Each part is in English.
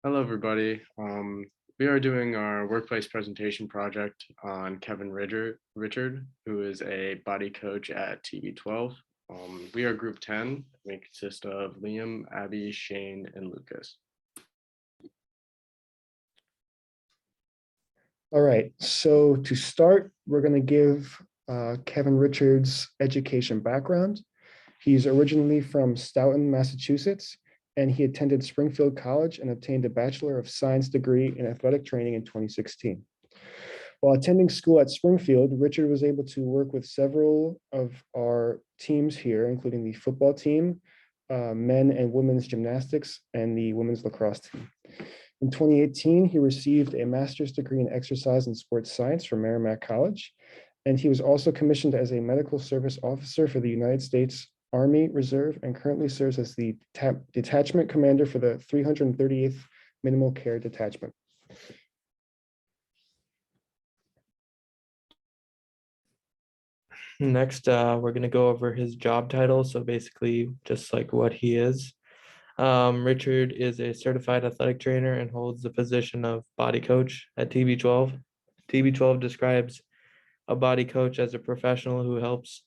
Hello, everybody. We are doing our workplace presentation project on Richard, who is a body coach at TB12. We are group 10. We consist of Liam, Abby, Chayne, and Lucas. All right, so to start, we're going to give Kevin Richards' education background. He's originally from Stoughton, Massachusetts, and he attended Springfield College and obtained a Bachelor of Science degree in athletic training in 2016. While attending school at Springfield, Richard was able to work with several of our teams here, including the football team, men and women's gymnastics, and the women's lacrosse team. In 2018, he received a master's degree in exercise and sports science from Merrimack College, and he was also commissioned as a medical service officer for the United States Army Reserve and currently serves as the detachment commander for the 338th Minimal Care Detachment. Next, we're going to go over his job title. So basically just like what he is. Richard is a certified athletic trainer and holds the position of body coach at TB12. TB12 describes a body coach as a professional who helps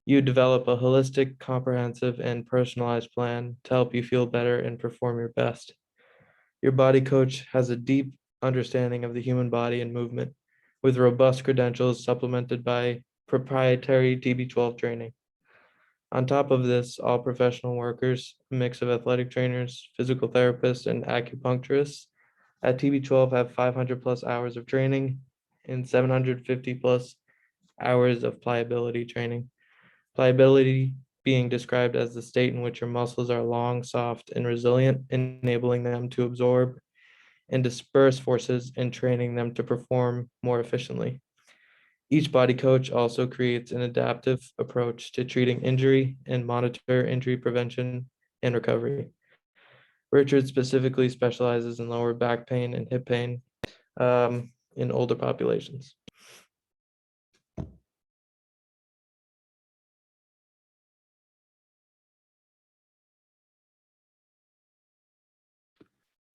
you develop a holistic, comprehensive, and personalized plan to help you feel better and perform your best. Your body coach has a deep understanding of the human body and movement, with robust credentials supplemented by proprietary TB12 training. On top of this, all professional workers, a mix of athletic trainers, physical therapists, and acupuncturists at TB12 have 500 plus hours of training and 750 plus hours of pliability training. Pliability being described as the state in which your muscles are long, soft, and resilient, enabling them to absorb and disperse forces and training them to perform more efficiently. Each body coach also creates an adaptive approach to treating injury and monitor injury prevention and recovery. Richard specifically specializes in lower back pain and hip pain in older populations.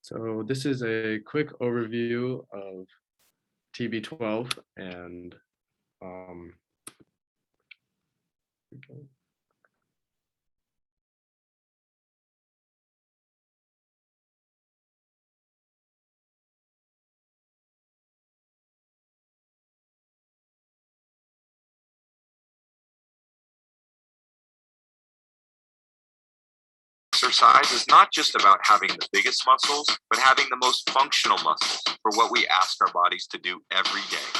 So this is a quick overview of TB12 and exercise is not just about having the biggest muscles, but having the most functional muscles for what we ask our bodies to do every day.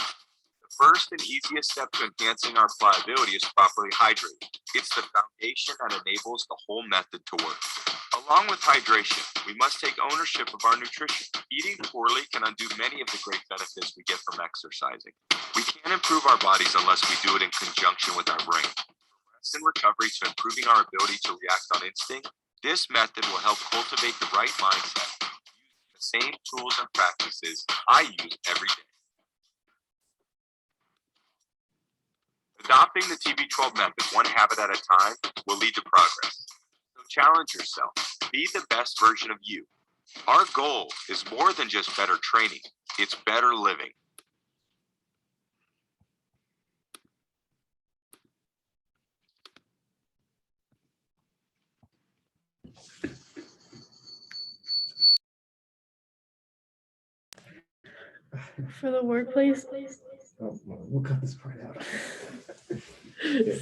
The first and easiest step to enhancing our pliability is properly hydrating. It's the foundation that enables the whole method to work. Along with hydration, we must take ownership of our nutrition. Eating poorly can undo many of the great benefits we get from exercising. We can't improve our bodies unless we do it in conjunction with our brain. Rest and recovery to improving our ability to react on instinct. This method will help cultivate the right mindset using the same tools and practices I use every day. Adopting the TB12 method one habit at a time will lead to progress. So challenge yourself. Be the best version of you. Our goal is more than just better training. It's better living. For the workplace We'll cut this part out.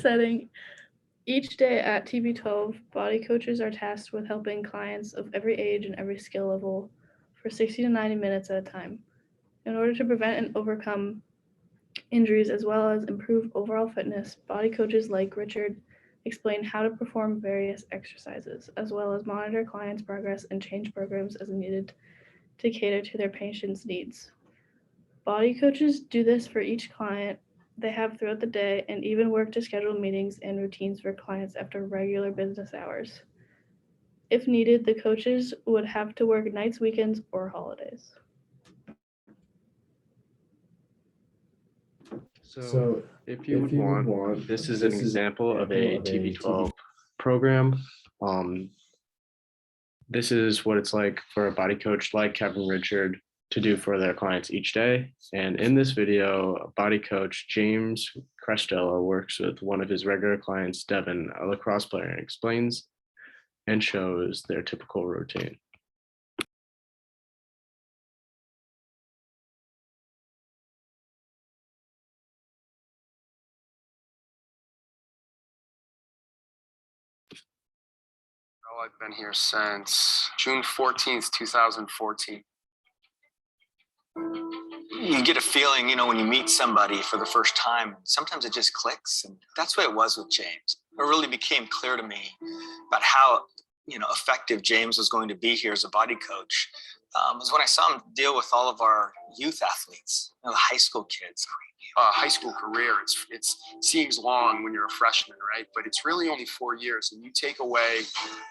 setting, each day at TB12, body coaches are tasked with helping clients of every age and every skill level for 60 to 90 minutes at a time. In order to prevent and overcome injuries as well as improve overall fitness, body coaches like Richard explain how to perform various exercises, as well as monitor clients' progress and change programs as needed to cater to their patients' needs. Body coaches do this for each client they have throughout the day and even work to schedule meetings and routines for clients after regular business hours. If needed, the coaches would have to work nights, weekends, or holidays. So if you would want, this is an example of a TB12 program. This is what it's like for a body coach like Kevin Richard to do for their clients each day. And in this video, body coach James Crestello works with one of his regular clients, Devin, a lacrosse player, and explains and shows their typical routine. Well, I've been here since June 14th, 2014. You get a feeling, when you meet somebody for the first time, sometimes it just clicks. And that's what it was with James. It really became clear to me about how, effective James was going to be here as a body coach. Was when I saw him deal with all of our youth athletes, the high school kids. High school career, it seems long when you're a freshman, right? But it's really only 4 years, and you take away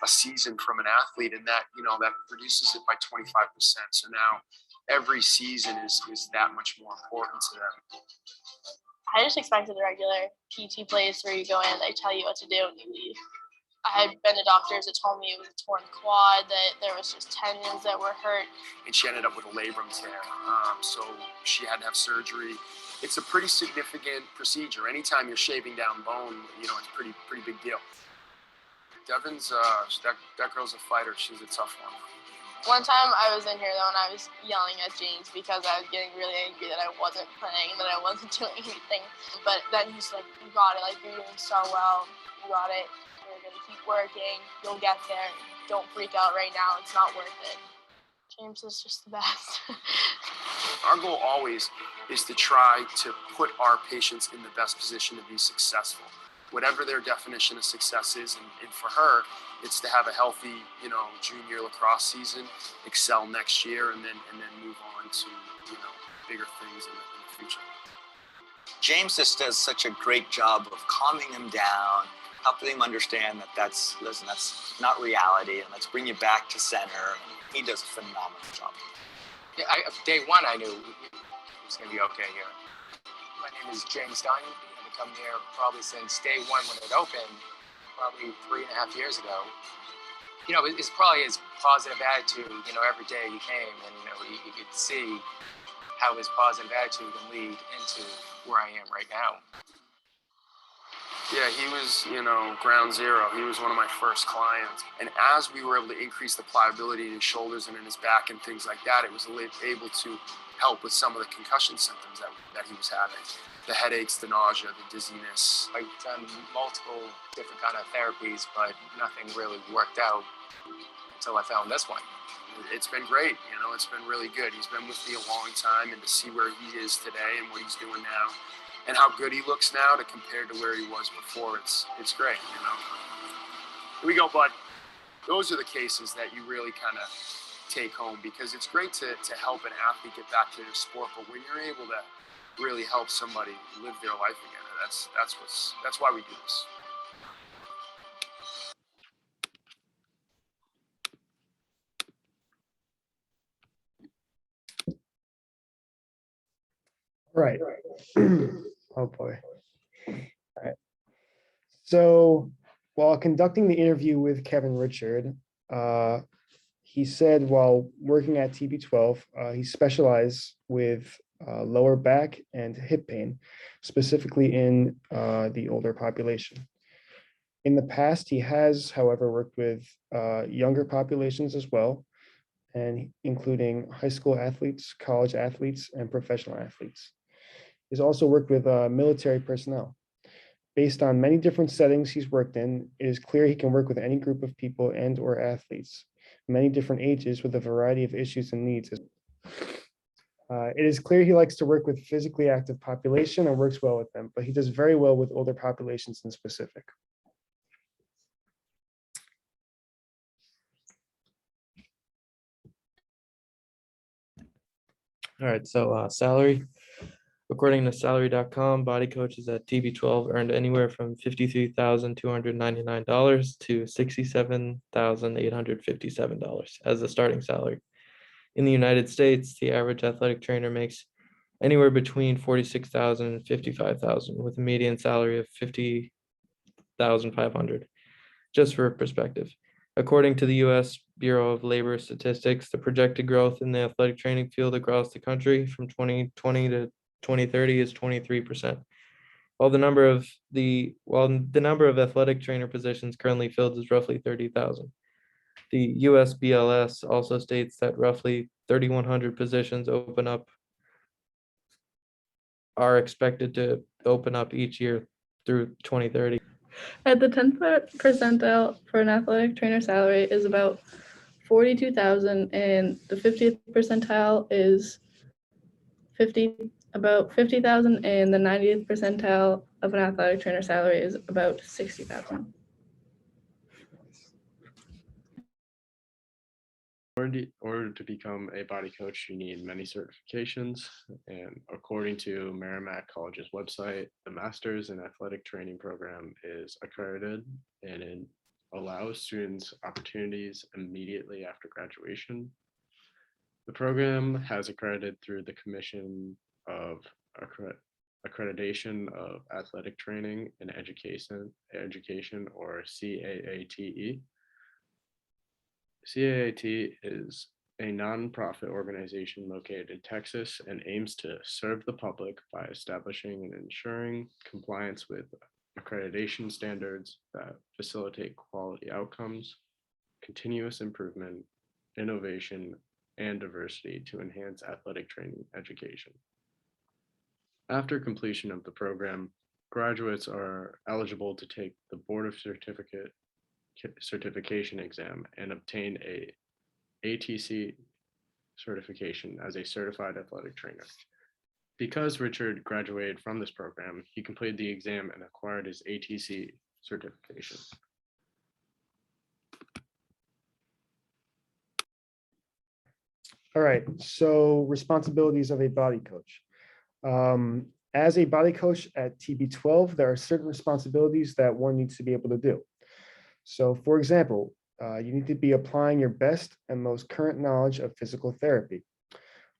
a season from an athlete, and that that reduces it by 25%. So now every season is that much more important to them. I just expected a regular PT place where you go in, they tell you what to do, and you leave. I had been to doctors that told me it was a torn quad, that there was just tendons that were hurt. And she ended up with a labrum tear, so she had to have surgery. It's a pretty significant procedure. Anytime you're shaving down bone, it's a pretty big deal. Devin's, that girl's a fighter. She's a tough one. One time I was in here though, and I was yelling at James because I was getting really angry that I wasn't playing and that I wasn't doing anything. But then he's like, "You got it. Like, you're doing so well. You got it. You're gonna keep working. You'll get there. Don't freak out right now. It's not worth it." James is just the best. Our goal always is to try to put our patients in the best position to be successful, whatever their definition of success is. And for her, it's to have a healthy, junior lacrosse season, excel next year, and then move on to, bigger things in the future. James just does such a great job of calming him down, helping him understand that that's not reality, and let's bring you back to center. He does a phenomenal job. Yeah, day one, I knew it was going to be okay here. My name is James Stein. I've come here probably since day one when it opened, probably 3.5 years ago. It's probably his positive attitude, every day he came, and, you could see how his positive attitude can lead into where I am right now. Yeah, he was, ground zero. He was one of my first clients. And as we were able to increase the pliability in his shoulders and in his back and things like that, it was able to help with some of the concussion symptoms that he was having. The headaches, the nausea, the dizziness. I've done multiple different kind of therapies, but nothing really worked out until I found this one. It's been great, it's been really good. He's been with me a long time, and to see where he is today and what he's doing now, and how good he looks now to compare to where he was before, it's great, Here we go, bud. Those are the cases that you really kind of take home, because it's great to help an athlete get back to their sport, but when you're able to really help somebody live their life again, that's why we do this. Right. Oh boy. All right. So while conducting the interview with Kevin Richard, he said while working at TB12, he specialized with lower back and hip pain, specifically in the older population. In the past, he has, however, worked with younger populations as well, and including high school athletes, college athletes, and professional athletes. He's also worked with military personnel. Based on many different settings he's worked in, it is clear he can work with any group of people and or athletes, many different ages with a variety of issues and needs. It is clear he likes to work with physically active population and works well with them, but he does very well with older populations in specific. All right, so salary. According to salary.com, body coaches at TB12 earned anywhere from $53,299 to $67,857 as a starting salary. In the United States, the average athletic trainer makes anywhere between $46,000 and $55,000, with a median salary of $50,500. Just for perspective, According to the U.S. Bureau of Labor Statistics, the projected growth in the athletic training field across the country from 2020 to 2030 is 23%. While the number of athletic trainer positions currently filled is roughly 30,000. The US BLS also states that roughly 3,100 positions are expected to open up each year through 2030. At the 10th percentile for an athletic trainer salary is about 42,000, and the 50th percentile is about 50,000, and the 90th percentile of an athletic trainer salary is about 60,000. In order to become a body coach, you need many certifications. And according to Merrimack College's website, the Masters in Athletic Training program is accredited, and it allows students opportunities immediately after graduation. The program has accredited through the Commission of Accreditation of Athletic Training and Education, or CAATE. CAAT is a nonprofit organization located in Texas and aims to serve the public by establishing and ensuring compliance with accreditation standards that facilitate quality outcomes, continuous improvement, innovation, and diversity to enhance athletic training education. After completion of the program, graduates are eligible to take the Board of Certification exam and obtain a ATC certification as a certified athletic trainer. Because Richard graduated from this program, he completed the exam and acquired his ATC certification. All right, so responsibilities of a body coach. As a body coach at TB12, there are certain responsibilities that one needs to be able to do. So for example, you need to be applying your best and most current knowledge of physical therapy.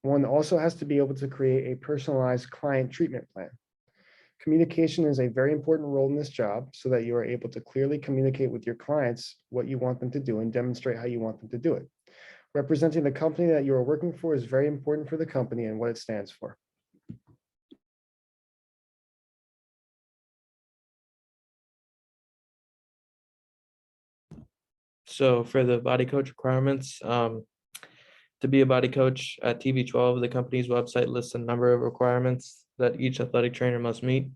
One also has to be able to create a personalized client treatment plan. Communication is a very important role in this job so that you are able to clearly communicate with your clients what you want them to do and demonstrate how you want them to do it. Representing the company that you are working for is very important for the company and what it stands for. So for the body coach requirements, to be a body coach at TB12, the company's website lists a number of requirements that each athletic trainer must meet,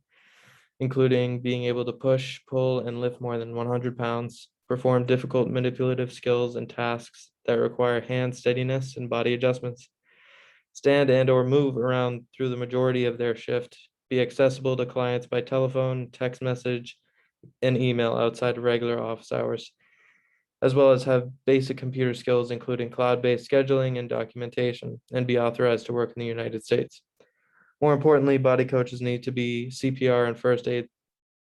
including being able to push, pull, and lift more than 100 pounds, perform difficult manipulative skills and tasks that require hand steadiness and body adjustments, stand and or move around through the majority of their shift, be accessible to clients by telephone, text message, and email outside of regular office hours, as well as have basic computer skills, including cloud-based scheduling and documentation, and be authorized to work in the United States. More importantly, body coaches need to be CPR and first aid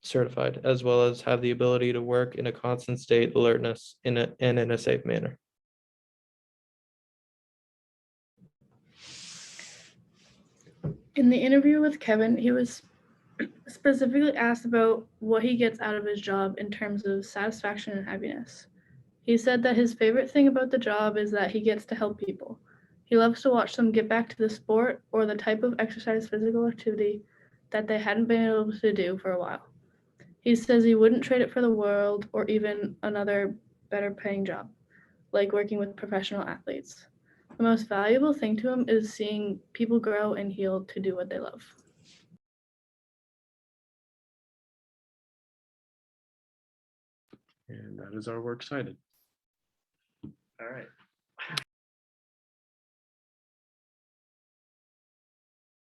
certified, as well as have the ability to work in a constant state alertness and in a safe manner. In the interview with Kevin, he was specifically asked about what he gets out of his job in terms of satisfaction and happiness. He said that his favorite thing about the job is that he gets to help people. He loves to watch them get back to the sport or the type of exercise physical activity that they hadn't been able to do for a while. He says he wouldn't trade it for the world or even another better paying job, like working with professional athletes. The most valuable thing to him is seeing people grow and heal to do what they love. And that is our works cited. All right.